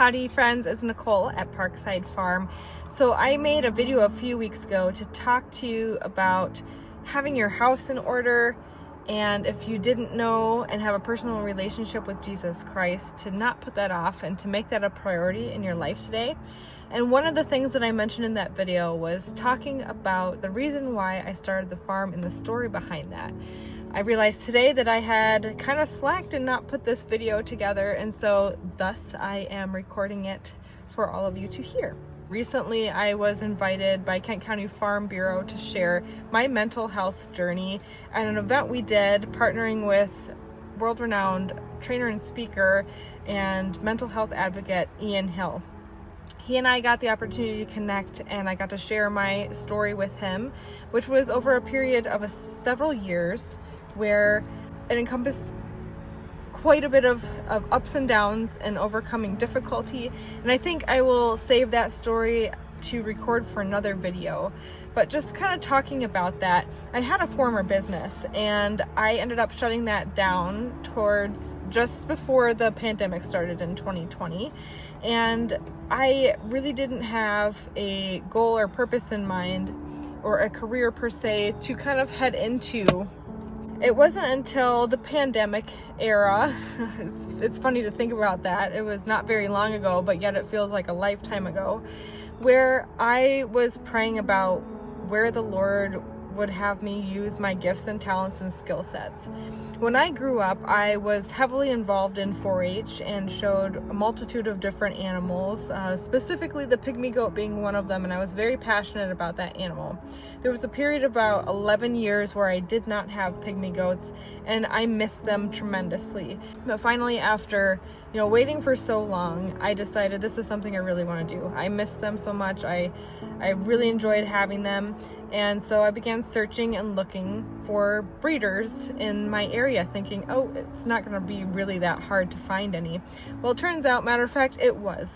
Howdy friends, it's Nicole at Parkside Farm. So I made a video a few weeks ago to talk to you about having your house in order, and if you didn't know and have a personal relationship with Jesus Christ, to not put that off and to make that a priority in your life today. And one of the things that I mentioned in that video was talking about the reason why I started the farm and the story behind that. I realized today that I had kind of slacked and not put this video together, and so thus I am recording it for all of you to hear. Recently, I was invited by Kent County Farm Bureau to share my mental health journey at an event we did partnering with world-renowned trainer and speaker and mental health advocate Ian Hill. He and I got the opportunity to connect, and I got to share my story with him, which was over a period of several years where it encompassed quite a bit of ups and downs and overcoming difficulty. And I think I will save that story to record for another video. But just kind of talking about that, I had a former business and I ended up shutting that down towards just before the pandemic started in 2020. And I really didn't have a goal or purpose in mind, or a career per se, to kind of head into. It wasn't until the pandemic era, it's funny to think about that, it was not very long ago, but yet it feels like a lifetime ago, where I was praying about where the Lord would have me use my gifts and talents and skill sets. When I grew up, I was heavily involved in 4-H and showed a multitude of different animals, specifically the pygmy goat being one of them, and I was very passionate about that animal. There was a period of about 11 years where I did not have pygmy goats, and I missed them tremendously. But finally, after waiting for so long, I decided this is something I really want to do. I missed them so much. I really enjoyed having them, and so I began searching and looking for breeders in my area, thinking, oh, it's not going to be really that hard to find any. Well, it turns out, matter of fact, it was.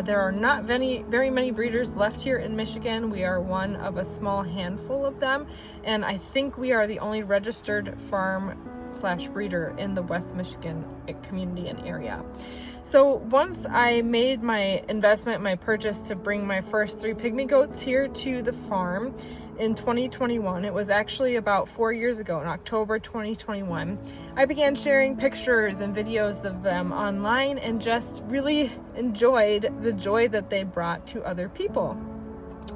There are not very many breeders left here in Michigan. We are one of a small handful of them, and I think we are the only registered farm/breeder in the West Michigan community and area. So once I made my investment, my purchase to bring my first 3 pygmy goats here to the farm in 2021, it was actually about 4 years ago, in October 2021, I began sharing pictures and videos of them online and just really enjoyed the joy that they brought to other people.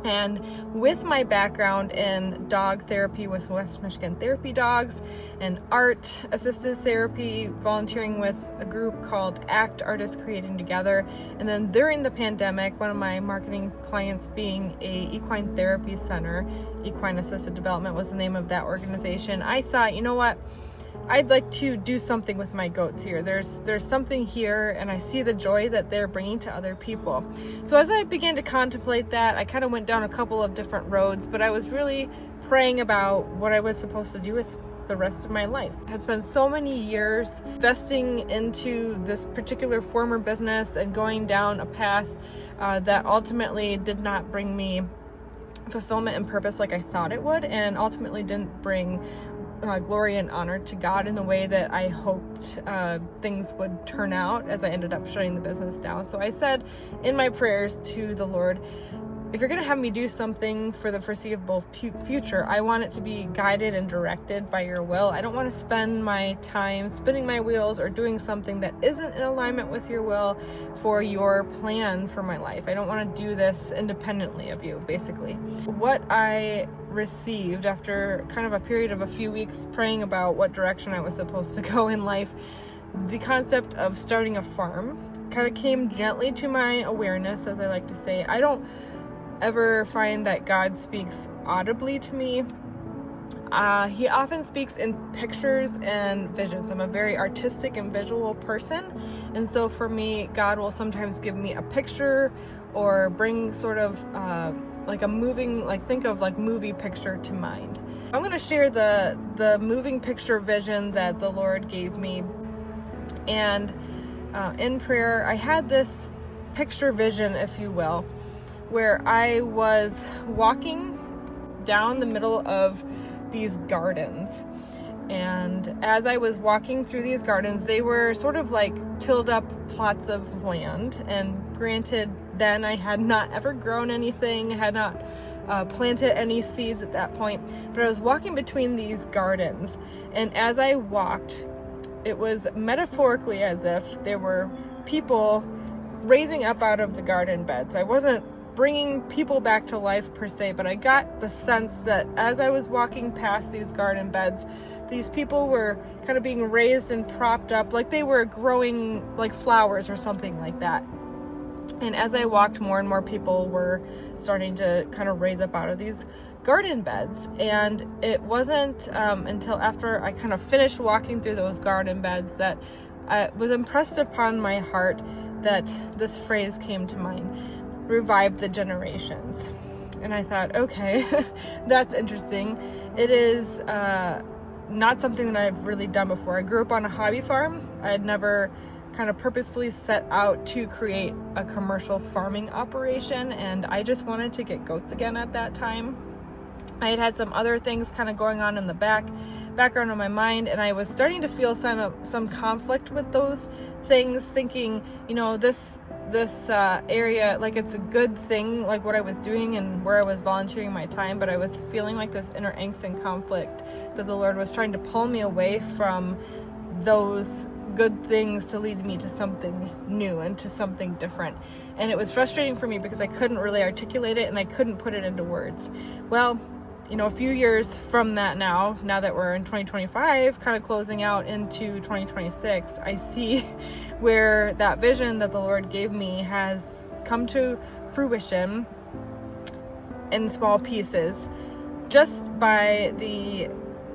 And with my background in dog therapy with West Michigan Therapy Dogs and art assisted therapy, volunteering with a group called ACT, Artists Creating Together, and then during the pandemic, one of my marketing clients being a equine therapy center, Equine Assisted Development was the name of that organization, I thought, you know what, I'd like to do something with my goats here. There's something here, and I see the joy that they're bringing to other people. So as I began to contemplate that, I kind of went down a couple of different roads, but I was really praying about what I was supposed to do with the rest of my life. I had spent so many years investing into this particular former business and going down a path that ultimately did not bring me fulfillment and purpose like I thought it would, and ultimately didn't bring glory and honor to God in the way that I hoped things would turn out, as I ended up shutting the business down. So I said in my prayers to the Lord, if you're going to have me do something for the foreseeable future, I want it to be guided and directed by your will. I don't want to spend my time spinning my wheels or doing something that isn't in alignment with your will for your plan for my life. I don't want to do this independently of you, basically. What I received after kind of a period of a few weeks praying about what direction I was supposed to go in life, the concept of starting a farm kind of came gently to my awareness, as I like to say. I don't ever find that God speaks audibly to me. He often speaks in pictures and visions. I'm a very artistic and visual person, and so for me, God will sometimes give me a picture or bring sort of like a moving, think of movie picture to mind. I'm going to share the moving picture vision that the Lord gave me, and in prayer I had this picture vision, if you will, where I was walking down the middle of these gardens, And as I was walking through these gardens, they were sort of like tilled up plots of land, and granted, then I had not ever grown anything, had not planted any seeds at that point, but I was walking between these gardens, and as I walked, it was metaphorically as if there were people raising up out of the garden beds. I wasn't bringing people back to life per se, but I got the sense that as I was walking past these garden beds, these people were kind of being raised and propped up like they were growing like flowers or something like that. And as I walked, more and more people were starting to kind of raise up out of these garden beds. And it wasn't until after I kind of finished walking through those garden beds that I was impressed upon my heart that this phrase came to mind: revive the generations. And I thought, okay, that's interesting. It is not something that I've really done before. I grew up on a hobby farm. I had never kind of purposely set out to create a commercial farming operation, and I just wanted to get goats again at that time. I had some other things kind of going on in the background of my mind, and I was starting to feel some conflict with those things, thinking, you know, this area, like, it's a good thing, like what I was doing and where I was volunteering my time, but I was feeling like this inner angst and conflict that the Lord was trying to pull me away from those good things to lead me to something new and to something different. And it was frustrating for me because I couldn't really articulate it and I couldn't put it into words. Well, you know, a few years from that now that we're in 2025, kind of closing out into 2026, I see where that vision that the Lord gave me has come to fruition in small pieces, just by the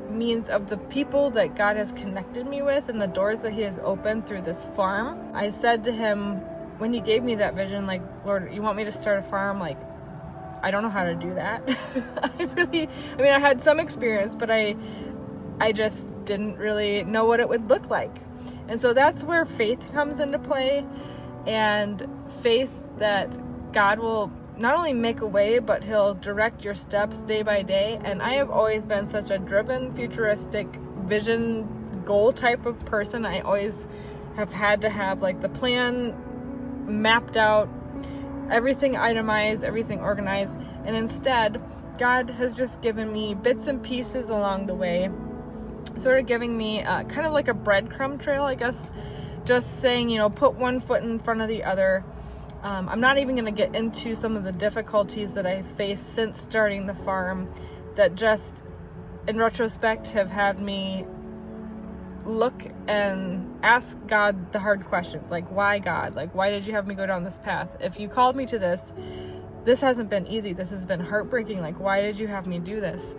means of the people that God has connected me with and the doors that He has opened through this farm. I said to Him when He gave me that vision, like, Lord, you want me to start a farm? Like, I don't know how to do that. I had some experience, but I just didn't really know what it would look like. And so that's where faith comes into play, and faith that God will not only make a way, but He'll direct your steps day by day. And I have always been such a driven, futuristic, vision, goal type of person. I always have had to have like the plan mapped out, everything itemized, everything organized. And instead, God has just given me bits and pieces along the way, sort of giving me kind of like a breadcrumb trail, I guess, just saying, you know, put one foot in front of the other. I'm not even going to get into some of the difficulties that I faced since starting the farm that just, in retrospect, have had me look and ask God the hard questions. Like, why, God? Like, why did you have me go down this path? If you called me to this hasn't been easy. This has been heartbreaking. Like, why did you have me do this?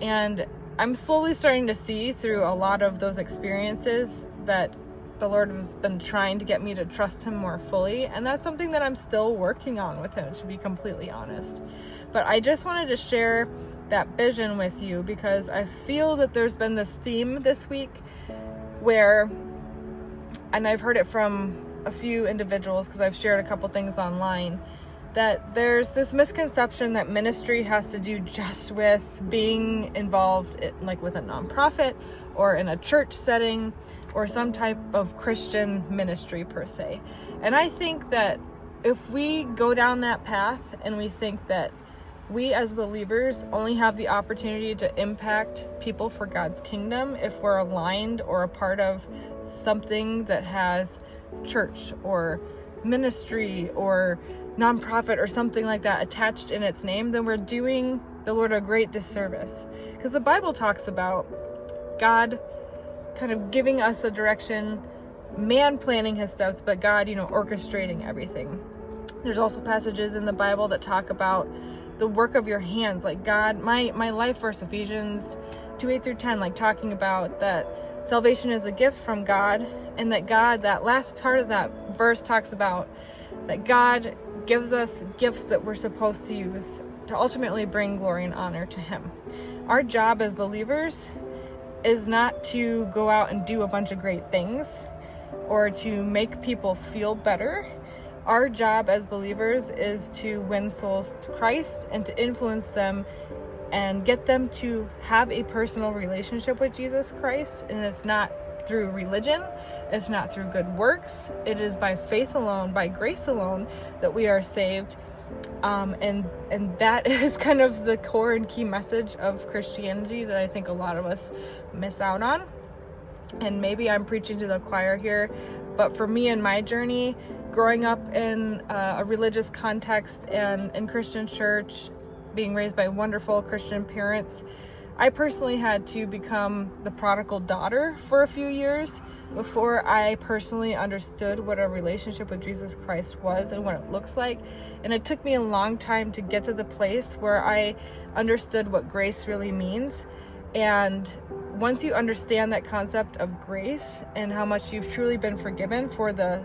And I'm slowly starting to see through a lot of those experiences that the Lord has been trying to get me to trust Him more fully, and that's something that I'm still working on with Him, to be completely honest. But I just wanted to share that vision with you because I feel that there's been this theme this week where, and I've heard it from a few individuals because I've shared a couple things online, that there's this misconception that ministry has to do just with being involved like with a nonprofit or in a church setting or some type of Christian ministry per se. And I think that if we go down that path and we think that we as believers only have the opportunity to impact people for God's kingdom if we're aligned or a part of something that has church or ministry or nonprofit or something like that attached in its name, then we're doing the Lord a great disservice. Because the Bible talks about God kind of giving us a direction, man planning his steps, but God, orchestrating everything. There's also passages in the Bible that talk about the work of your hands. Like God, my life verse, Ephesians 2:8-10, like talking about that salvation is a gift from God, and that God, that last part of that verse talks about that God gives us gifts that we're supposed to use to ultimately bring glory and honor to Him. Our job as believers is not to go out and do a bunch of great things or to make people feel better. Our job as believers is to win souls to Christ and to influence them and get them to have a personal relationship with Jesus Christ. And it's not through religion, It's not through good works. It is by faith alone, by grace alone, that we are saved. And that is kind of the core and key message of Christianity that I think a lot of us miss out on. And maybe I'm preaching to the choir here, but for me in my journey, growing up in a religious context and in Christian church, being raised by wonderful Christian parents, I personally had to become the prodigal daughter for a few years before I personally understood what a relationship with Jesus Christ was and what it looks like. And it took me a long time to get to the place where I understood what grace really means. And once you understand that concept of grace and how much you've truly been forgiven for the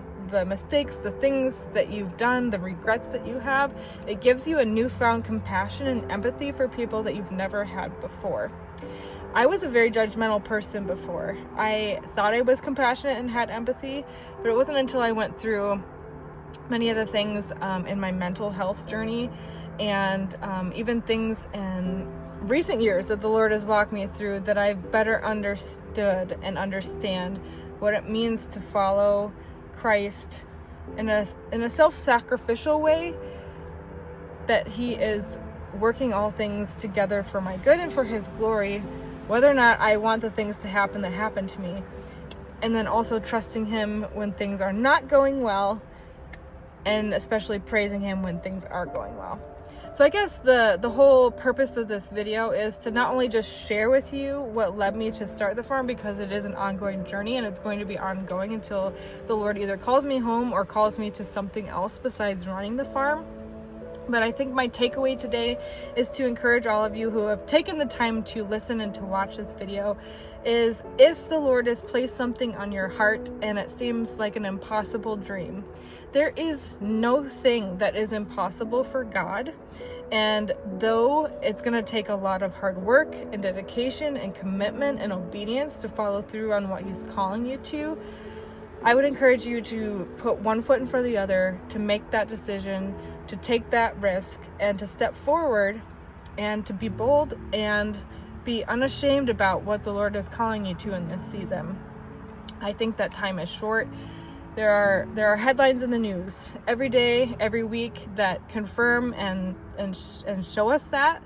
mistakes, the things that you've done, the regrets that you have, it gives you a newfound compassion and empathy for people that you've never had before. I was a very judgmental person before. I thought I was compassionate and had empathy, but it wasn't until I went through many of the things in my mental health journey and even things in recent years that the Lord has walked me through that I've better understood and understand what it means to follow Christ in a self-sacrificial way, that he is working all things together for my good and for his glory, whether or not I want the things to happen that happen to me. And then also trusting him when things are not going well, and especially praising him when things are going well. So I guess the whole purpose of this video is to not only just share with you what led me to start the farm, because it is an ongoing journey and it's going to be ongoing until the Lord either calls me home or calls me to something else besides running the farm. But I think my takeaway today is to encourage all of you who have taken the time to listen and to watch this video, is if the Lord has placed something on your heart and it seems like an impossible dream, there is no thing that is impossible for God. And though it's going to take a lot of hard work and dedication and commitment and obedience to follow through on what he's calling you to, I would encourage you to put one foot in front of the other, to make that decision, to take that risk, and to step forward and to be bold and be unashamed about what the Lord is calling you to in this season. I think that time is short. There are headlines in the news every day, every week that confirm and show us that.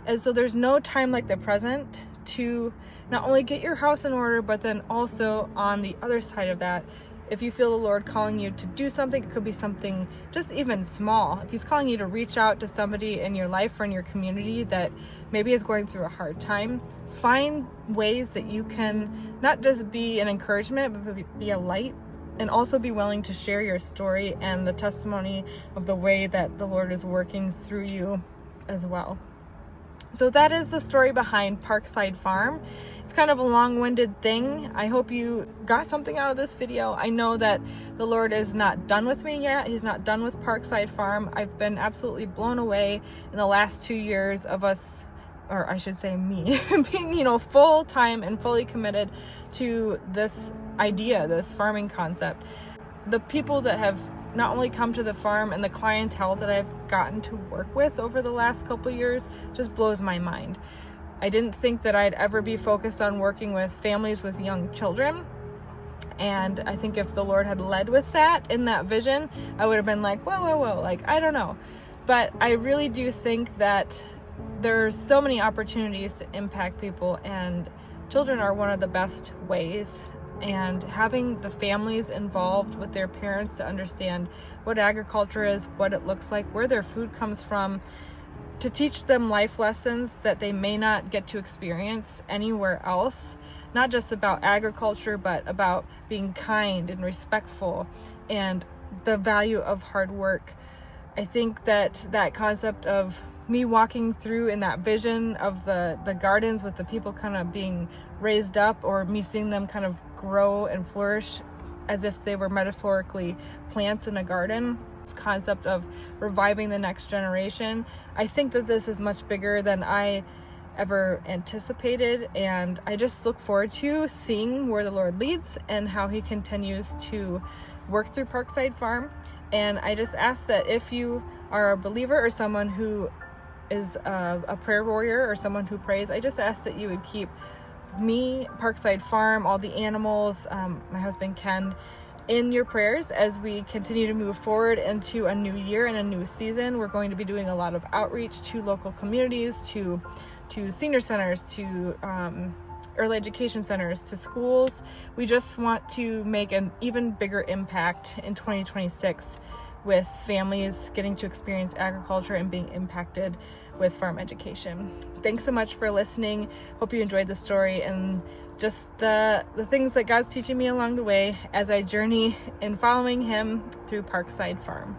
And so there's no time like the present to not only get your house in order, but then also on the other side of that, if you feel the Lord calling you to do something, it could be something just even small. If he's calling you to reach out to somebody in your life or in your community that maybe is going through a hard time, find ways that you can not just be an encouragement, but be a light, and also be willing to share your story and the testimony of the way that the Lord is working through you as well. So that is the story behind Parkside Farm. It's kind of a long-winded thing. I hope you got something out of this video. I know that the Lord is not done with me yet. He's not done with Parkside Farm. I've been absolutely blown away in the last 2 years of us, or I should say me, being, full-time and fully committed to this idea, this farming concept. The people that have not only come to the farm and the clientele that I've gotten to work with over the last couple years just blows my mind. I didn't think that I'd ever be focused on working with families with young children. And I think if the Lord had led with that in that vision, I would have been like, whoa, like, I don't know. But I really do think that there's so many opportunities to impact people, and children are one of the best ways. And having the families involved with their parents to understand what agriculture is, what it looks like, where their food comes from, to teach them life lessons that they may not get to experience anywhere else, not just about agriculture, but about being kind and respectful and the value of hard work. I think that concept of me walking through in that vision of the gardens with the people kind of being raised up, or me seeing them kind of grow and flourish as if they were metaphorically plants in a garden, this concept of reviving the next generation, I think that this is much bigger than I ever anticipated, and I just look forward to seeing where the Lord leads and how he continues to work through Parkside Farm. And I just ask that if you are a believer or someone who is a prayer warrior or someone who prays, I just ask that you would keep me, Parkside Farm, all the animals, my husband Ken, in your prayers as we continue to move forward into a new year and a new season. We're going to be doing a lot of outreach to local communities, to senior centers, to early education centers, to schools. We just want to make an even bigger impact in 2026 with families getting to experience agriculture and being impacted with farm education. Thanks so much for listening. Hope you enjoyed the story and just the things that God's teaching me along the way as I journey in following him through Parkside Farm.